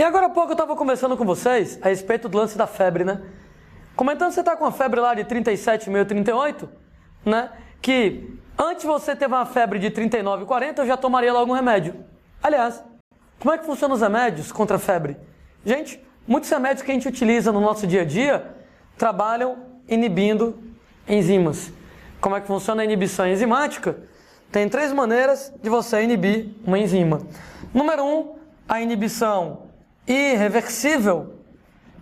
E agora há pouco eu estava conversando com vocês a respeito do lance da febre, né? Comentando que você está com uma febre lá de 37,5, 38, né? Que antes você teve uma febre de 39, 40, eu já tomaria logo um remédio. Aliás, como é que funcionam os remédios contra a febre? Gente, muitos remédios que a gente utiliza no nosso dia a dia trabalham inibindo enzimas. Como é que funciona a inibição enzimática? Tem 3 maneiras de você inibir uma enzima. Número 1, a inibição irreversível,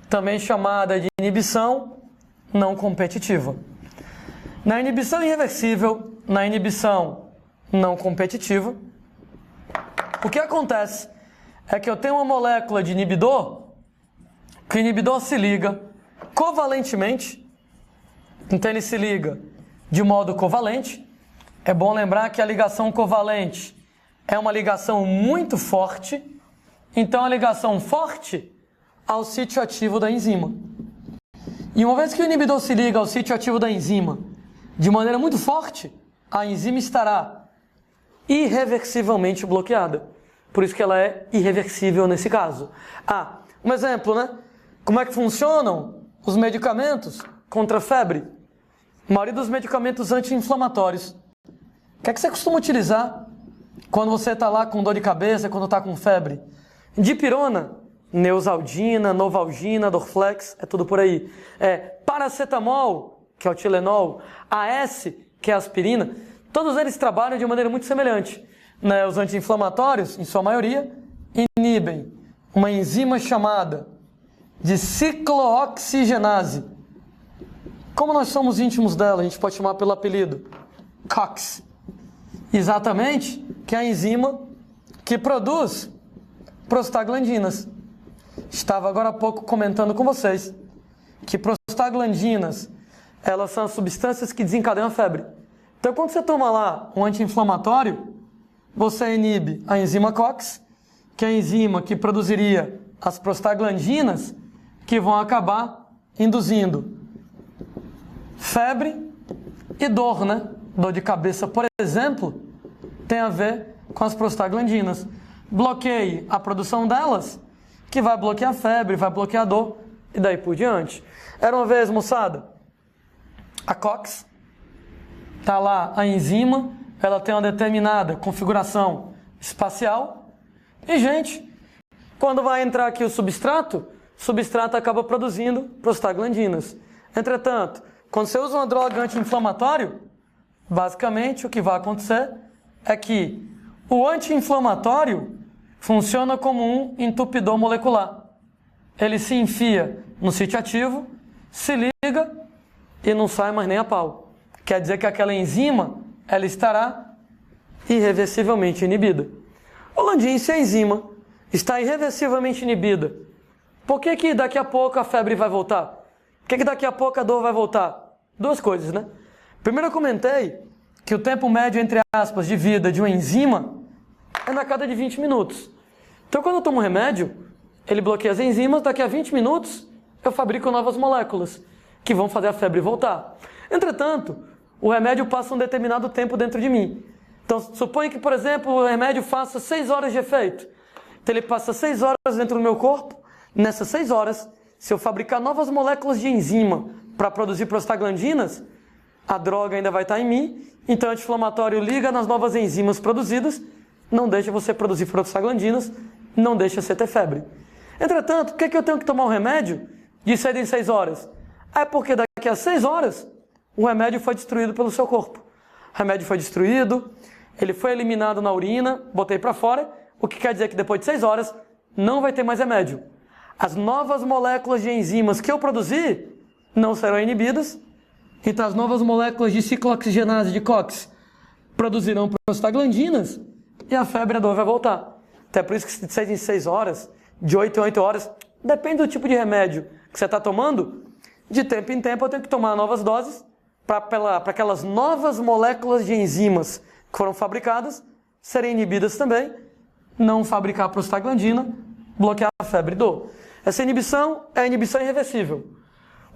também chamada de inibição não competitiva. Na inibição irreversível, na inibição não competitiva, o que acontece é que eu tenho uma molécula de inibidor, que o inibidor se liga covalentemente, então ele se liga de modo covalente. É bom lembrar que a ligação covalente é uma ligação muito forte, então a ligação forte ao sítio ativo da enzima. E uma vez que o inibidor se liga ao sítio ativo da enzima de maneira muito forte, a enzima estará irreversivelmente bloqueada. Por isso que ela é irreversível nesse caso. Um exemplo, né? Como é que funcionam os medicamentos contra a febre? A maioria dos medicamentos anti-inflamatórios. O que é que você costuma utilizar quando você está lá com dor de cabeça, quando está com febre? Dipirona, Neosaldina, Novalgina, Dorflex, é tudo por aí. Paracetamol, que é o Tilenol, AS, que é a aspirina, todos eles trabalham de maneira muito semelhante. Né? Os anti-inflamatórios, em sua maioria, inibem uma enzima chamada de ciclooxigenase. Como nós somos íntimos dela, a gente pode chamar pelo apelido COX. Exatamente, que é a enzima que produz prostaglandinas. Estava agora há pouco comentando com vocês que prostaglandinas, elas são as substâncias que desencadeiam a febre. Então, quando você toma lá um anti-inflamatório, você inibe a enzima COX, que é a enzima que produziria as prostaglandinas, que vão acabar induzindo febre e dor, né? Dor de cabeça, por exemplo, tem a ver com as prostaglandinas. Bloqueie a produção delas, que vai bloquear a febre, vai bloquear a dor, e daí por diante. Era uma vez, moçada, a COX, está lá a enzima, ela tem uma determinada configuração espacial, e, gente, quando vai entrar aqui o substrato acaba produzindo prostaglandinas. Entretanto, quando você usa uma droga anti-inflamatório, basicamente o que vai acontecer é que o anti-inflamatório funciona como um entupidor molecular. Ele se enfia no sítio ativo, se liga e não sai mais nem a pau. Quer dizer que aquela enzima, ela estará irreversivelmente inibida. Ô Landim, se a enzima está irreversivelmente inibida, por que daqui a pouco a febre vai voltar? Por que daqui a pouco a dor vai voltar? 2 coisas, né? Primeiro eu comentei que o tempo médio, entre aspas, de vida de uma enzima é na cada de 20 minutos. Então, quando eu tomo um remédio, ele bloqueia as enzimas, daqui a 20 minutos eu fabrico novas moléculas que vão fazer a febre voltar. Entretanto, o remédio passa um determinado tempo dentro de mim. Então, suponha que, por exemplo, o remédio faça 6 horas de efeito. Então, ele passa 6 horas dentro do meu corpo. Nessas 6 horas, se eu fabricar novas moléculas de enzima para produzir prostaglandinas, a droga ainda vai estar em mim, então o anti-inflamatório liga nas novas enzimas produzidas, não deixa você produzir prostaglandinas, não deixa você ter febre. Entretanto, por que eu tenho que tomar um remédio de 6 em 6 horas? É porque daqui a 6 horas, o remédio foi destruído pelo seu corpo. O remédio foi destruído, ele foi eliminado na urina, botei para fora, o que quer dizer que depois de 6 horas, não vai ter mais remédio. As novas moléculas de enzimas que eu produzi não serão inibidas, então as novas moléculas de ciclooxigenase de COX produzirão prostaglandinas e a febre e a dor vai voltar. Até por isso que de 6 em 6 horas, de 8 em 8 horas, depende do tipo de remédio que você está tomando, de tempo em tempo eu tenho que tomar novas doses para aquelas novas moléculas de enzimas que foram fabricadas serem inibidas também, não fabricar prostaglandina, bloquear a febre e dor. Essa inibição é a inibição irreversível.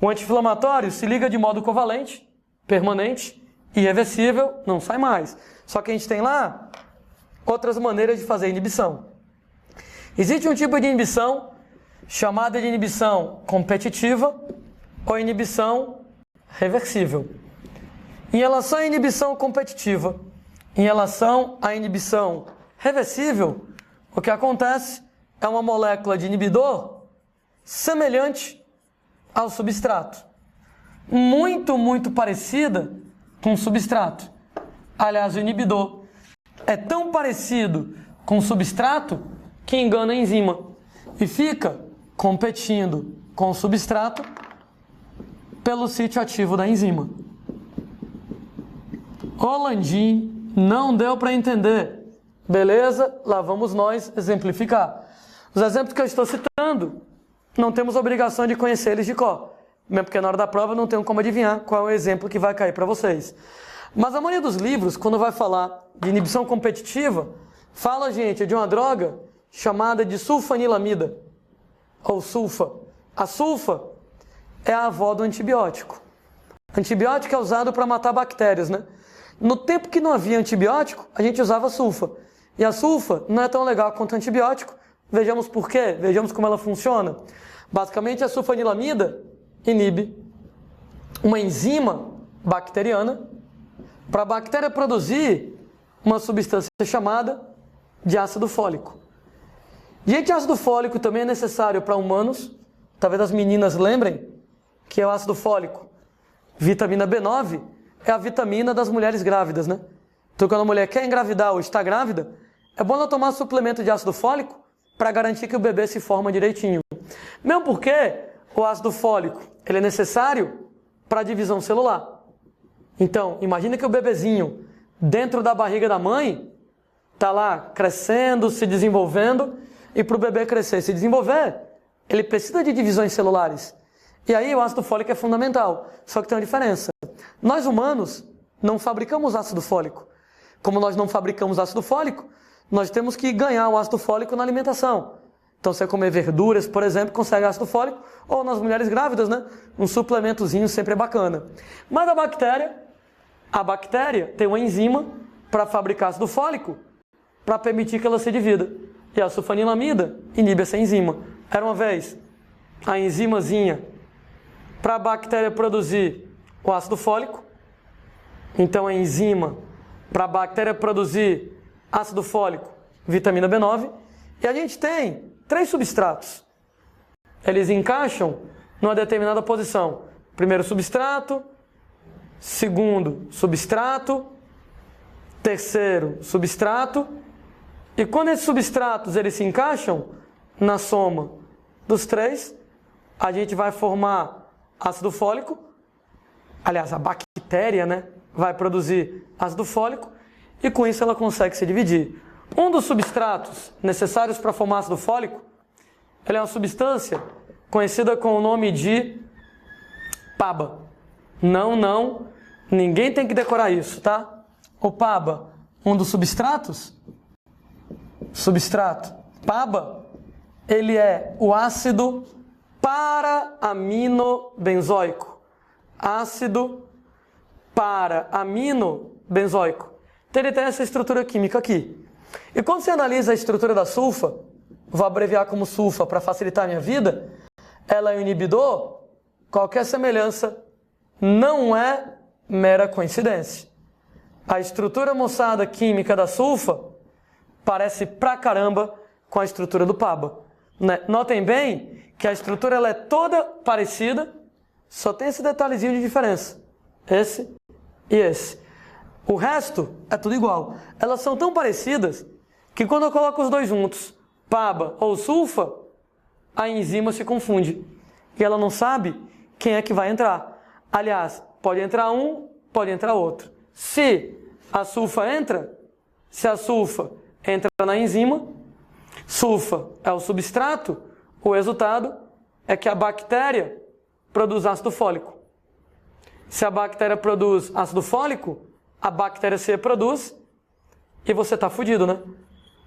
O anti-inflamatório se liga de modo covalente, permanente, irreversível, não sai mais. Só que a gente tem lá outras maneiras de fazer inibição. Existe um tipo de inibição chamada de inibição competitiva ou inibição reversível. Em relação à inibição competitiva, em relação à inibição reversível, o que acontece é uma molécula de inibidor semelhante ao substrato. Muito parecida com o substrato. Aliás, o inibidor é tão parecido com o substrato que engana a enzima e fica competindo com o substrato pelo sítio ativo da enzima. Landim, não deu para entender. Beleza? Lá vamos nós exemplificar. Os exemplos que eu estou citando, não temos obrigação de conhecer eles de cor. Mesmo porque na hora da prova não tenho como adivinhar qual é o exemplo que vai cair para vocês. Mas a maioria dos livros, quando vai falar de inibição competitiva, fala, gente, de uma droga chamada de sulfanilamida, ou sulfa. A sulfa é a avó do antibiótico. Antibiótico é usado para matar bactérias, né? No tempo que não havia antibiótico, a gente usava sulfa. E a sulfa não é tão legal quanto o antibiótico. Vejamos por quê, vejamos como ela funciona. Basicamente, a sulfanilamida inibe uma enzima bacteriana para a bactéria produzir uma substância chamada de ácido fólico. Gente, ácido fólico também é necessário para humanos. Talvez as meninas lembrem que é o ácido fólico. Vitamina B9 é a vitamina das mulheres grávidas, né? Então, quando a mulher quer engravidar ou está grávida, é bom ela tomar suplemento de ácido fólico para garantir que o bebê se forma direitinho. Mesmo porque o ácido fólico ele é necessário para a divisão celular. Então, imagina que o bebezinho, dentro da barriga da mãe, está lá crescendo, se desenvolvendo, e para o bebê crescer e se desenvolver, ele precisa de divisões celulares. E aí o ácido fólico é fundamental, só que tem uma diferença. Nós humanos não fabricamos ácido fólico. Como nós não fabricamos ácido fólico, nós temos que ganhar o ácido fólico na alimentação. Então, você comer verduras, por exemplo, consegue ácido fólico, ou nas mulheres grávidas, né? Um suplementozinho sempre é bacana. Mas a bactéria tem uma enzima para fabricar ácido fólico, para permitir que ela se divida. E a sulfanilamida inibe essa enzima. Era uma vez a enzimazinha para a bactéria produzir o ácido fólico. Então, a enzima para a bactéria produzir ácido fólico, vitamina B9. E a gente tem 3 substratos. Eles encaixam numa determinada posição. Primeiro substrato, segundo substrato, terceiro substrato. E quando esses substratos eles se encaixam na soma dos 3, a gente vai formar ácido fólico. Aliás, a bactéria, né, vai produzir ácido fólico e com isso ela consegue se dividir. Um dos substratos necessários para formar ácido fólico, ele é uma substância conhecida com o nome de PABA. Não, ninguém tem que decorar isso, tá? O PABA, um dos substrato PABA, ele é o ácido para-aminobenzoico. Ácido para-aminobenzoico. Então ele tem essa estrutura química aqui. E quando você analisa a estrutura da sulfa, vou abreviar como sulfa para facilitar a minha vida, ela é um inibidor, qualquer semelhança não é mera coincidência. A estrutura, moçada, química da sulfa parece pra caramba com a estrutura do PABA. Notem bem que a estrutura ela é toda parecida, só tem esse detalhezinho de diferença. Esse e esse. O resto é tudo igual. Elas são tão parecidas que quando eu coloco os dois juntos, PABA ou sulfa, a enzima se confunde. E ela não sabe quem é que vai entrar. Aliás, pode entrar um, pode entrar outro. Se a sulfa entra na enzima, sulfa é o substrato, o resultado é que a bactéria produz ácido fólico. Se a bactéria produz ácido fólico, a bactéria se reproduz e você está fudido, né?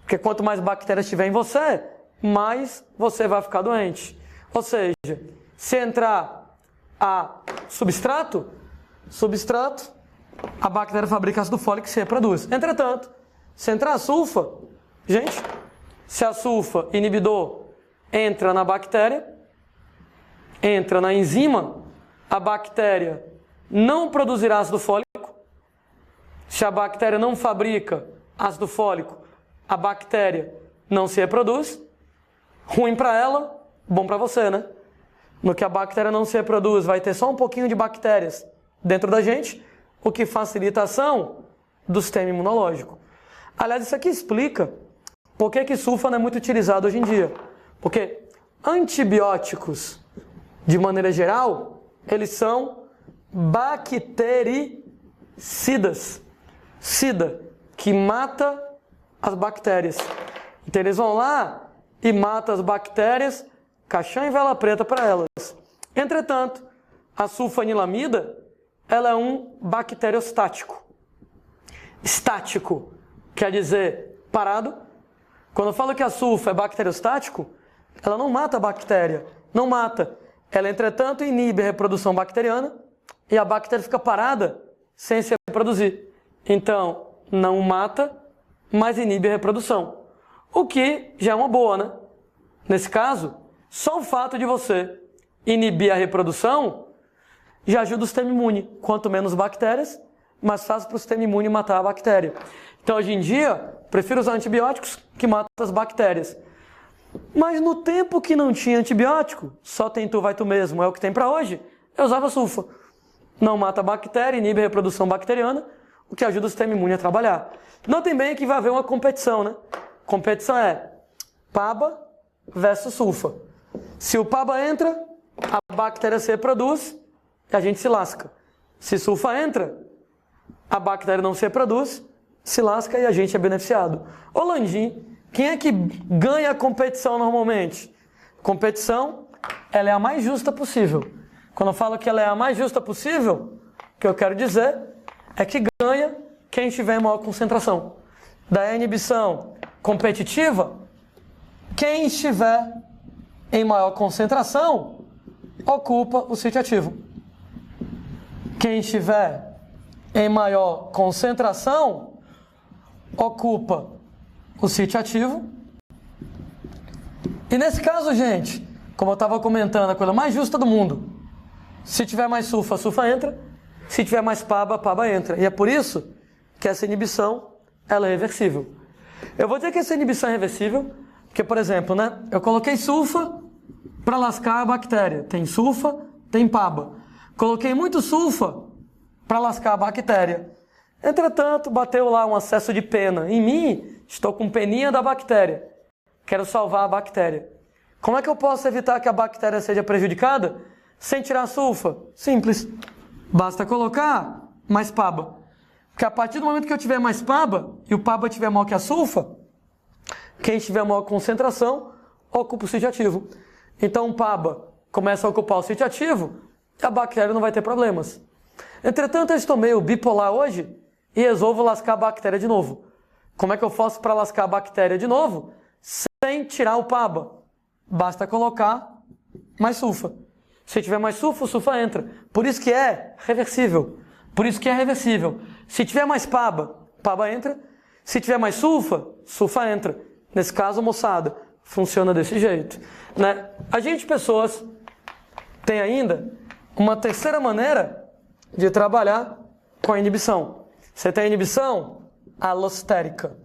Porque quanto mais bactérias tiver em você, mais você vai ficar doente. Ou seja, se entrar a substrato, a bactéria fabrica ácido fólico e se reproduz. Entretanto, se entrar a sulfa, gente, se a sulfa, inibidor, entra na bactéria, entra na enzima, a bactéria não produzirá ácido fólico. Se a bactéria não fabrica ácido fólico, a bactéria não se reproduz. Ruim para ela, bom para você, né? No que a bactéria não se reproduz, vai ter só um pouquinho de bactérias dentro da gente, o que facilita a ação do sistema imunológico. Aliás, isso aqui explica por que sulfa não é muito utilizado hoje em dia. Porque antibióticos, de maneira geral, eles são bactericidas. Sida, que mata as bactérias. Então eles vão lá e matam as bactérias, caixão e vela preta para elas. Entretanto, a sulfanilamida, ela é um bacteriostático. Estático quer dizer parado. Quando eu falo que a sulfa é bacteriostático, ela não mata a bactéria, não mata. Ela, entretanto, inibe a reprodução bacteriana e a bactéria fica parada sem se reproduzir. Então, não mata, mas inibe a reprodução. O que já é uma boa, né? Nesse caso, só o fato de você inibir a reprodução já ajuda o sistema imune. Quanto menos bactérias, mais fácil para o sistema imune matar a bactéria. Então, hoje em dia, prefiro usar antibióticos que matam as bactérias. Mas no tempo que não tinha antibiótico, só tem tu, vai tu mesmo, é o que tem para hoje, eu usava sulfa. Não mata a bactéria, inibe a reprodução bacteriana, o que ajuda o sistema imune a trabalhar. Notem bem que vai haver uma competição, né? Competição é PABA versus sulfa. Se o PABA entra, a bactéria se reproduz e a gente se lasca. Se sulfa entra, a bactéria não se reproduz, se lasca e a gente é beneficiado. Ô Landim, quem é que ganha a competição normalmente? Competição, ela é a mais justa possível. Quando eu falo que ela é a mais justa possível, o que eu quero dizer é que ganha quem tiver em maior concentração. Da inibição competitiva, quem estiver em maior concentração ocupa o sítio ativo. Quem estiver em maior concentração ocupa o sítio ativo. E nesse caso, gente, como eu estava comentando, a coisa mais justa do mundo. Se tiver mais sulfa, sulfa entra. Se tiver mais PABA, PABA entra. E é por isso que essa inibição ela é reversível. Eu vou dizer que essa inibição é reversível, porque, por exemplo, né, eu coloquei sulfa para lascar a bactéria. Tem sulfa, tem PABA. Coloquei muito sulfa para lascar a bactéria. Entretanto, bateu lá um acesso de pena. Em mim, estou com peninha da bactéria. Quero salvar a bactéria. Como é que eu posso evitar que a bactéria seja prejudicada sem tirar sulfa? Simples. Basta colocar mais PABA. Porque a partir do momento que eu tiver mais PABA e o PABA tiver maior que a sulfa, quem tiver maior concentração ocupa o sítio ativo. Então o PABA começa a ocupar o sítio ativo e a bactéria não vai ter problemas. Entretanto, eu estou meio bipolar hoje e resolvo lascar a bactéria de novo. Como é que eu faço para lascar a bactéria de novo sem tirar o PABA? Basta colocar mais sulfa. Se tiver mais sulfa, o sulfa entra. Por isso que é reversível. Por isso que é reversível. Se tiver mais PABA, PABA entra. Se tiver mais sulfa, sulfa entra. Nesse caso, moçada, funciona desse jeito, né? A gente, pessoas, tem ainda uma terceira maneira de trabalhar com a inibição. Você tem a inibição alostérica.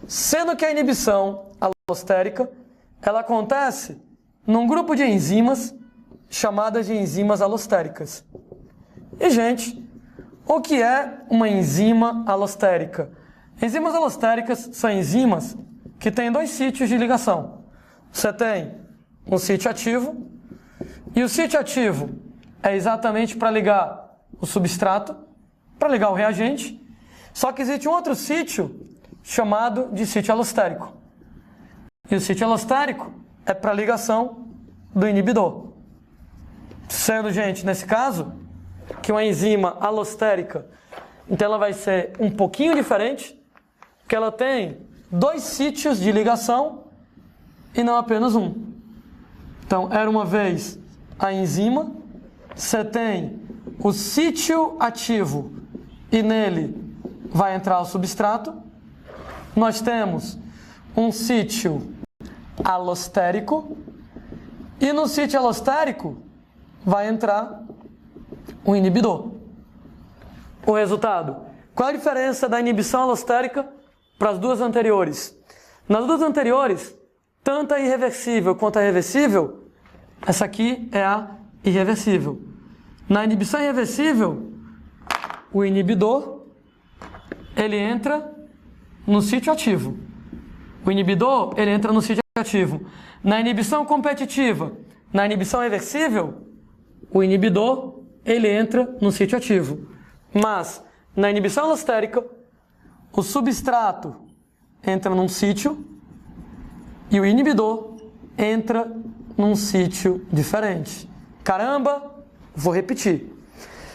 Sendo que a inibição alostérica, ela acontece num grupo de enzimas chamadas de enzimas alostéricas. E, gente, o que é uma enzima alostérica? Enzimas alostéricas são enzimas que têm dois sítios de ligação. Você tem um sítio ativo, e o sítio ativo é exatamente para ligar o substrato, para ligar o reagente, só que existe um outro sítio chamado de sítio alostérico. E o sítio alostérico é para ligação do inibidor. Sendo, gente, nesse caso, que uma enzima alostérica, então ela vai ser um pouquinho diferente, porque ela tem dois sítios de ligação e não apenas um. Então, era uma vez a enzima, você tem o sítio ativo e nele vai entrar o substrato. Nós temos um sítio alostérico. E no sítio alostérico vai entrar o inibidor. O resultado. Qual a diferença da inibição alostérica para as duas anteriores? Nas duas anteriores, tanto a irreversível quanto a reversível, essa aqui é a irreversível. Na inibição irreversível, o inibidor, ele entra no sítio ativo. O inibidor, ele entra no sítio ativo. Na inibição competitiva, na inibição reversível, o inibidor, ele entra no sítio ativo. Mas, na inibição alostérica, o substrato entra num sítio e o inibidor entra num sítio diferente. Caramba, vou repetir.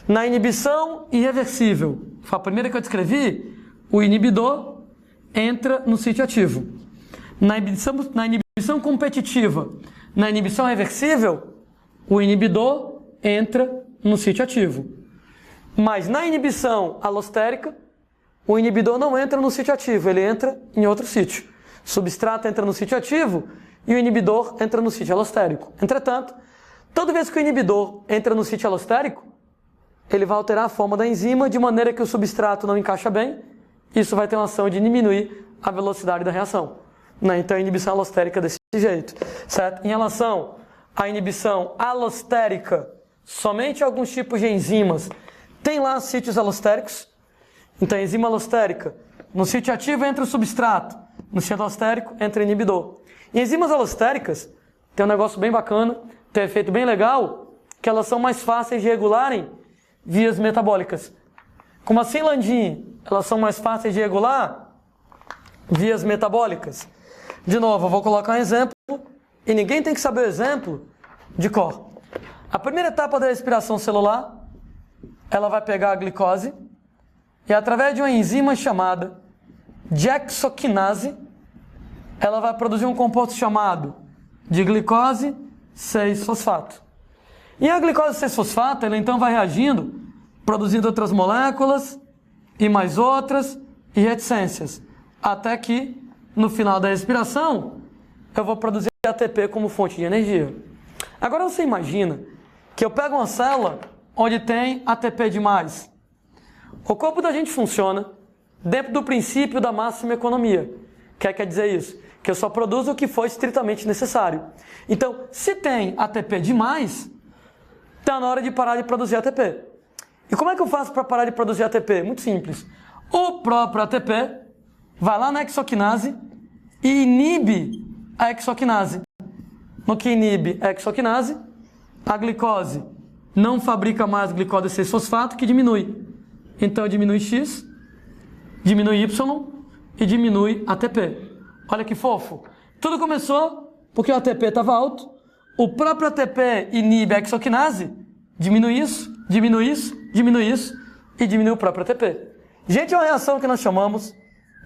Na inibição irreversível, foi a primeira que eu descrevi, o inibidor entra no sítio ativo. Na inibição competitiva, na inibição reversível, o inibidor entra no sítio ativo. Mas na inibição alostérica, o inibidor não entra no sítio ativo, ele entra em outro sítio. O substrato entra no sítio ativo e o inibidor entra no sítio alostérico. Entretanto, toda vez que o inibidor entra no sítio alostérico, ele vai alterar a forma da enzima de maneira que o substrato não encaixa bem. Isso vai ter uma ação de diminuir a velocidade da reação. Então, a inibição alostérica desse jeito, certo? Em relação à inibição alostérica, somente alguns tipos de enzimas têm lá sítios alostéricos. Então, a enzima alostérica, no sítio ativo entra o substrato, no sítio alostérico entra o inibidor. E enzimas alostéricas tem um negócio bem bacana, tem um efeito bem legal, que elas são mais fáceis de regularem vias metabólicas. Como assim, Landim? Elas são mais fáceis de regular vias metabólicas. De novo, eu vou colocar um exemplo, e ninguém tem que saber o exemplo de cor. A primeira etapa da respiração celular, ela vai pegar a glicose, e através de uma enzima chamada dihexoquinase, ela vai produzir um composto chamado de glicose 6-fosfato. E a glicose 6-fosfato, ela então vai reagindo, produzindo outras moléculas, e mais outras, e reticências. Até que, no final da respiração, eu vou produzir ATP como fonte de energia. Agora você imagina que eu pego uma célula onde tem ATP demais. O corpo da gente funciona dentro do princípio da máxima economia. O que quer dizer isso? Que eu só produzo o que for estritamente necessário. Então, se tem ATP demais, está na hora de parar de produzir ATP. E como é que eu faço para parar de produzir ATP? Muito simples. O próprio ATP vai lá na hexoquinase e inibe a hexoquinase. No que inibe a hexoquinase, a glicose não fabrica mais glicose 6-fosfato, que diminui. Então diminui X, diminui Y e diminui ATP. Olha que fofo. Tudo começou porque o ATP estava alto, o próprio ATP inibe a hexoquinase, diminui isso, diminui isso, diminui isso e diminui o próprio ATP. Gente, é uma reação que nós chamamos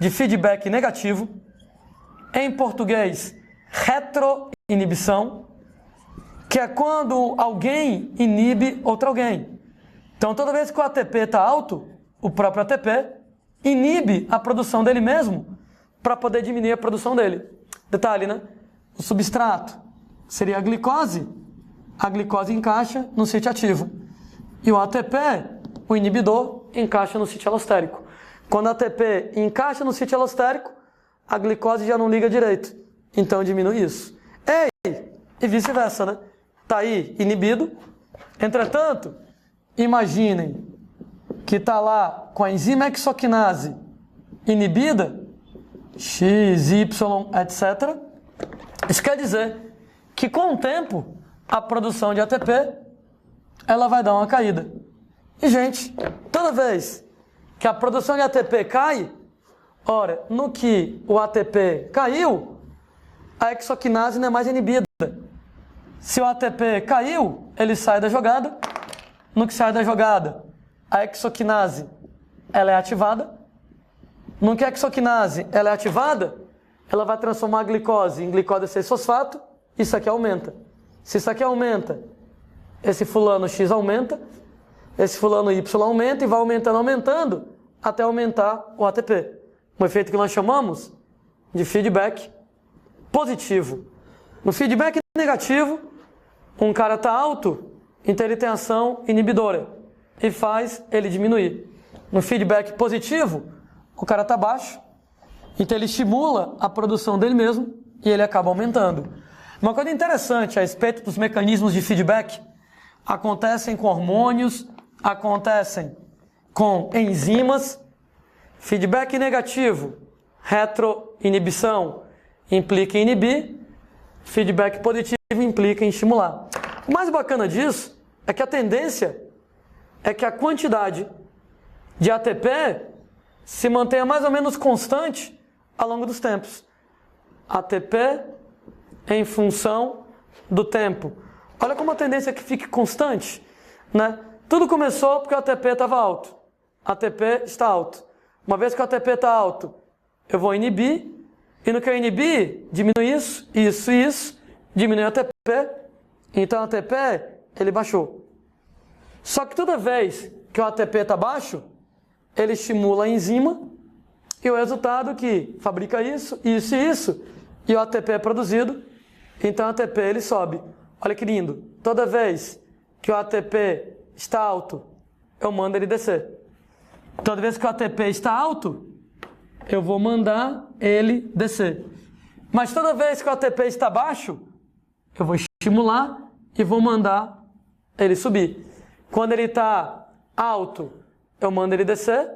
de feedback negativo, em português, retroinibição, que é quando alguém inibe outro alguém. Então, toda vez que o ATP está alto, o próprio ATP inibe a produção dele mesmo para poder diminuir a produção dele. Detalhe, né? O substrato seria a glicose encaixa no sítio ativo. E o ATP, o inibidor, encaixa no sítio alostérico. Quando o ATP encaixa no sítio alostérico, a glicose já não liga direito. Então diminui isso. E vice-versa, né? Está aí inibido. Entretanto, imaginem que está lá com a enzima hexoquinase inibida, X, Y, etc. Isso quer dizer que com o tempo, a produção de ATP, ela vai dar uma caída. E, gente, toda vez que a produção de ATP cai, ora, no que o ATP caiu, a hexoquinase não é mais inibida. Se o ATP caiu, ele sai da jogada. No que sai da jogada, a hexoquinase ela é ativada. No que a hexoquinase ela é ativada, ela vai transformar a glicose em glicose 6-fosfato. Isso aqui aumenta. Se isso aqui aumenta, esse fulano X aumenta, esse fulano Y aumenta e vai aumentando, aumentando, até aumentar o ATP. Um efeito que nós chamamos de feedback positivo. No feedback negativo, um cara está alto, então ele tem ação inibidora e faz ele diminuir. No feedback positivo, o cara está baixo, então ele estimula a produção dele mesmo e ele acaba aumentando. Uma coisa interessante a respeito dos mecanismos de feedback: acontecem com hormônios, acontecem com enzimas. Feedback negativo, retroinibição, implica em inibir. Feedback positivo implica em estimular. O mais bacana disso é que a tendência é que a quantidade de ATP se mantenha mais ou menos constante ao longo dos tempos. ATP em função do tempo. Olha como a tendência é que fique constante, né? Tudo começou porque o ATP estava alto. ATP está alto. Uma vez que o ATP está alto, eu vou inibir. E no que eu inibir, diminui isso, diminui o ATP. Então o ATP, ele baixou. Só que toda vez que o ATP está baixo, ele estimula a enzima. E o resultado que fabrica isso, e o ATP é produzido. Então o ATP ele sobe. Olha que lindo. Toda vez que o ATP está alto, eu mando ele descer. Toda vez que o ATP está alto, eu vou mandar ele descer. Mas toda vez que o ATP está baixo, eu vou estimular e vou mandar ele subir. Quando ele está alto, eu mando ele descer.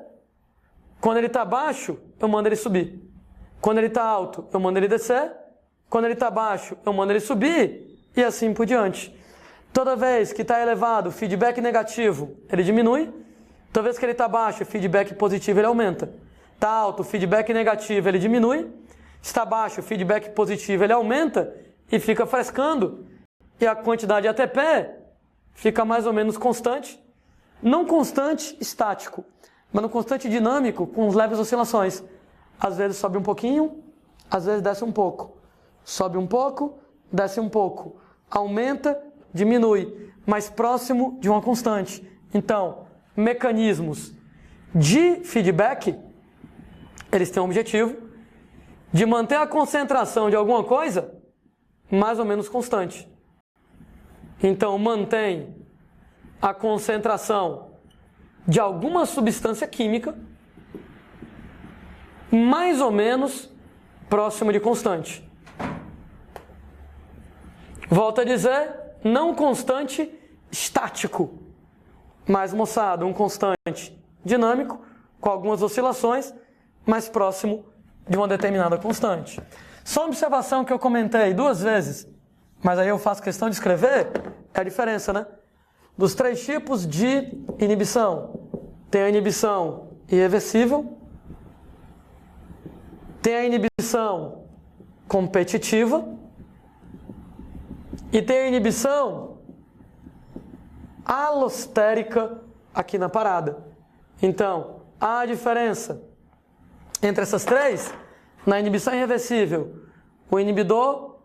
Quando ele está baixo, eu mando ele subir. Quando ele está alto, eu mando ele descer. Quando ele está baixo, eu mando ele subir. E assim por diante. Toda vez que está elevado, feedback negativo, ele diminui. Toda vez que ele está baixo, feedback positivo, ele aumenta. Está alto, feedback negativo, ele diminui. Está baixo, feedback positivo, ele aumenta e fica frescando. E a quantidade de ATP fica mais ou menos constante. Não constante estático, mas no constante dinâmico, com leves oscilações. Às vezes sobe um pouquinho, às vezes desce um pouco. Sobe um pouco, desce um pouco. Aumenta, diminui, mais próximo de uma constante. Então, mecanismos de feedback, eles têm o objetivo de manter a concentração de alguma coisa mais ou menos constante. Então, mantém a concentração de alguma substância química mais ou menos próximo de constante. Volto a dizer, não constante estático, mas, moçada, um constante dinâmico, com algumas oscilações, mais próximo de uma determinada constante. Só uma observação que eu comentei 2 vezes, mas aí eu faço questão de escrever, é a diferença, né? Dos 3 tipos de inibição. Tem a inibição irreversível, tem a inibição competitiva e tem a inibição alostérica aqui na parada. Então, há a diferença entre essas 3. Na inibição irreversível, o inibidor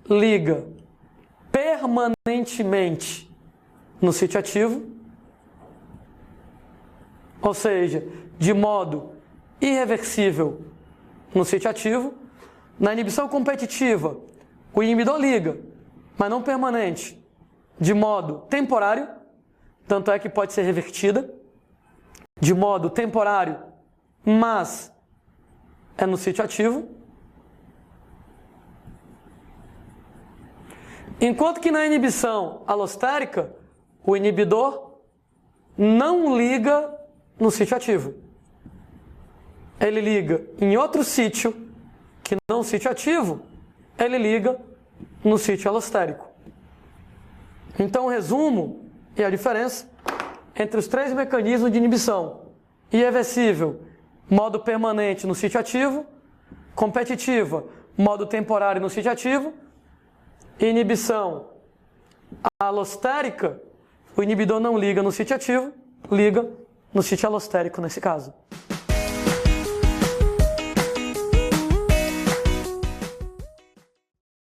liga permanentemente no sítio ativo, ou seja, de modo irreversível no sítio ativo. Na inibição competitiva, o inibidor liga, mas não permanente, de modo temporário, tanto é que pode ser revertida, de modo temporário, mas é no sítio ativo. Enquanto que na inibição alostérica, o inibidor não liga no sítio ativo. Ele liga em outro sítio, que não o sítio ativo, ele liga no sítio alostérico. Então, o resumo e a diferença entre os 3 mecanismos de inibição: irreversível, modo permanente no sítio ativo; competitiva, modo temporário no sítio ativo; inibição alostérica, o inibidor não liga no sítio ativo, liga no sítio alostérico nesse caso.